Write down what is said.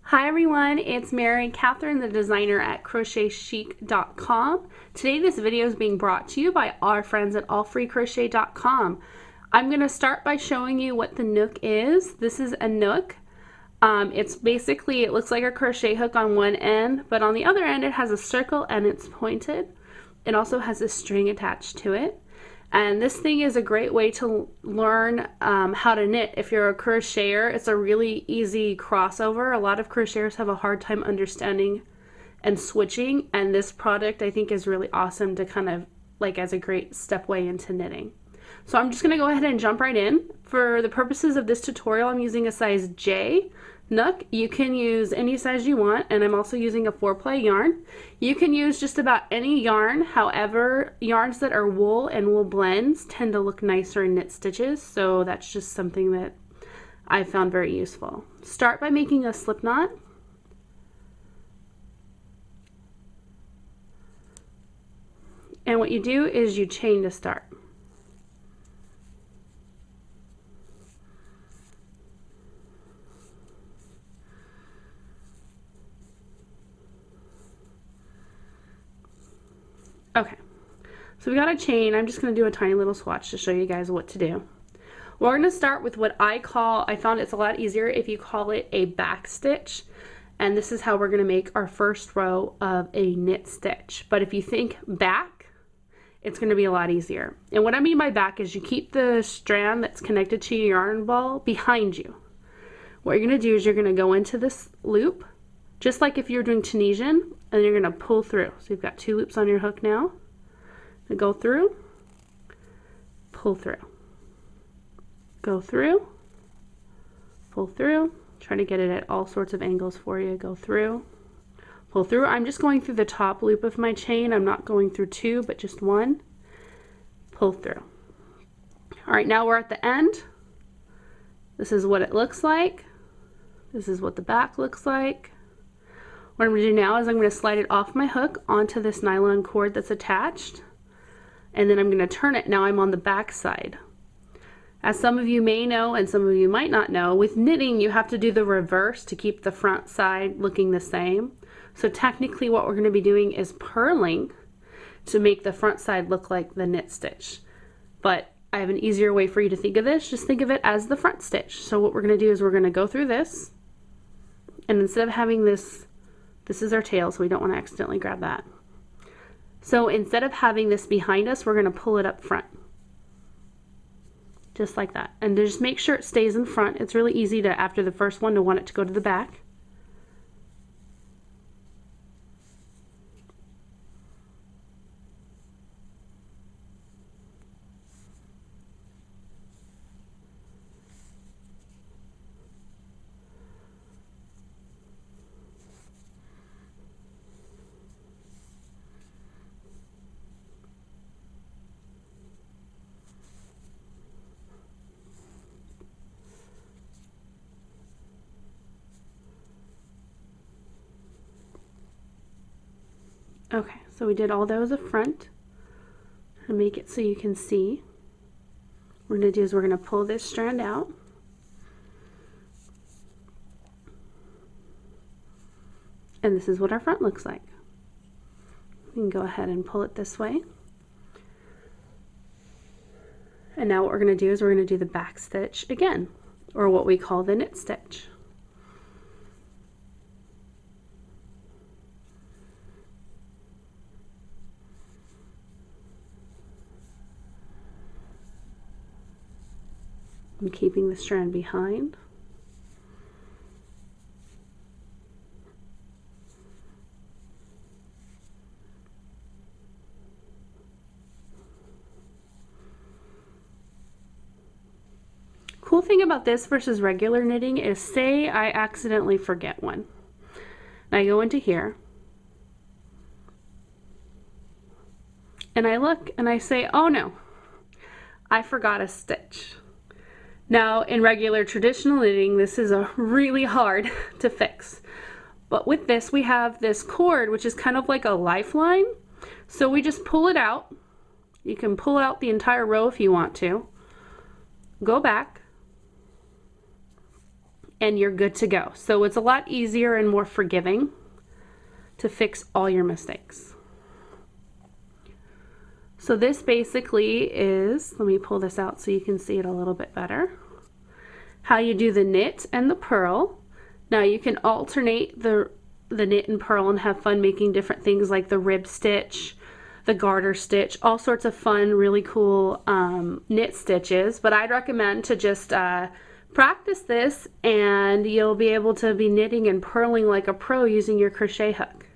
Hi everyone, it's Mary Catherine, the designer at CrochetChic.com. Today this video is being brought to you by our friends at AllFreeCrochet.com. I'm going to start by showing you what the Knook is. This is a Knook. It's basically, it looks like a crochet hook on one end, but on the other end it has a circle and it's pointed. It also has a string attached to it. And this thing is a great way to learn how to knit. If you're a crocheter, it's a really easy crossover. A lot of crocheters have a hard time understanding and switching, and this product I think is really awesome to kind of like as a great step way into knitting. So I'm just going to go ahead and jump right in. For the purposes of this tutorial, I'm using a size J Knook. You can use any size you want, and I'm also using a 4-ply yarn. You can use just about any yarn. However, yarns that are wool and wool blends tend to look nicer in knit stitches, so that's just something that I found very useful. Start by making a slip knot. And what you do is you chain to start. Okay, so we got a chain. I'm just going to do a tiny little swatch to show you guys what to do. We're going to start with what I found it's a lot easier if you call it a back stitch. And this is how we're going to make our first row of a knit stitch. But if you think back, it's going to be a lot easier. And what I mean by back is you keep the strand that's connected to your yarn ball behind you. What you're going to do is you're going to go into this loop, just like if you're doing Tunisian, and you're going to pull through. So you've got 2 loops on your hook now. You go through, pull through, go through, pull through. Try to get it at all sorts of angles for you. Go through, pull through. I'm just going through the top loop of my chain. I'm not going through 2, but just 1. Pull through. All right, now we're at the end. This is what it looks like. This is what the back looks like. What I'm going to do now is I'm going to slide it off my hook onto this nylon cord that's attached, and then I'm going to turn it. Now I'm on the back side. As some of you may know and some of you might not know, with knitting you have to do the reverse to keep the front side looking the same. So technically what we're going to be doing is purling to make the front side look like the knit stitch. But I have an easier way for you to think of this. Just think of it as the front stitch. So what we're going to do is we're going to go through this, and instead of having this is our tail, so we don't want to accidentally grab that. So instead of having this behind us, we're going to pull it up front. Just like that. And to just make sure it stays in front. It's really easy to, after the first one, to want it to go to the back. Okay, so we did all those up front to make it so you can see. What we're going to do is we're going to pull this strand out. And this is what our front looks like. We can go ahead and pull it this way. And now what we're going to do is we're going to do the back stitch again, or what we call the knit stitch. I'm keeping the strand behind. Cool thing about this versus regular knitting is, say I accidentally forget one. I go into here and I look and I say, oh no, I forgot a stitch. Now in regular traditional knitting, this is really hard to fix. But with this, we have this cord, which is kind of like a lifeline. So we just pull it out. You can pull out the entire row if you want to. Go back. and you're good to go. So it's a lot easier and more forgiving to fix all your mistakes. So this basically is, let me pull this out so you can see it a little bit better, how you do the knit and the purl. Now you can alternate the knit and purl and have fun making different things like the rib stitch, the garter stitch, all sorts of fun, really cool knit stitches. But I'd recommend to just practice this and you'll be able to be knitting and purling like a pro using your crochet hook.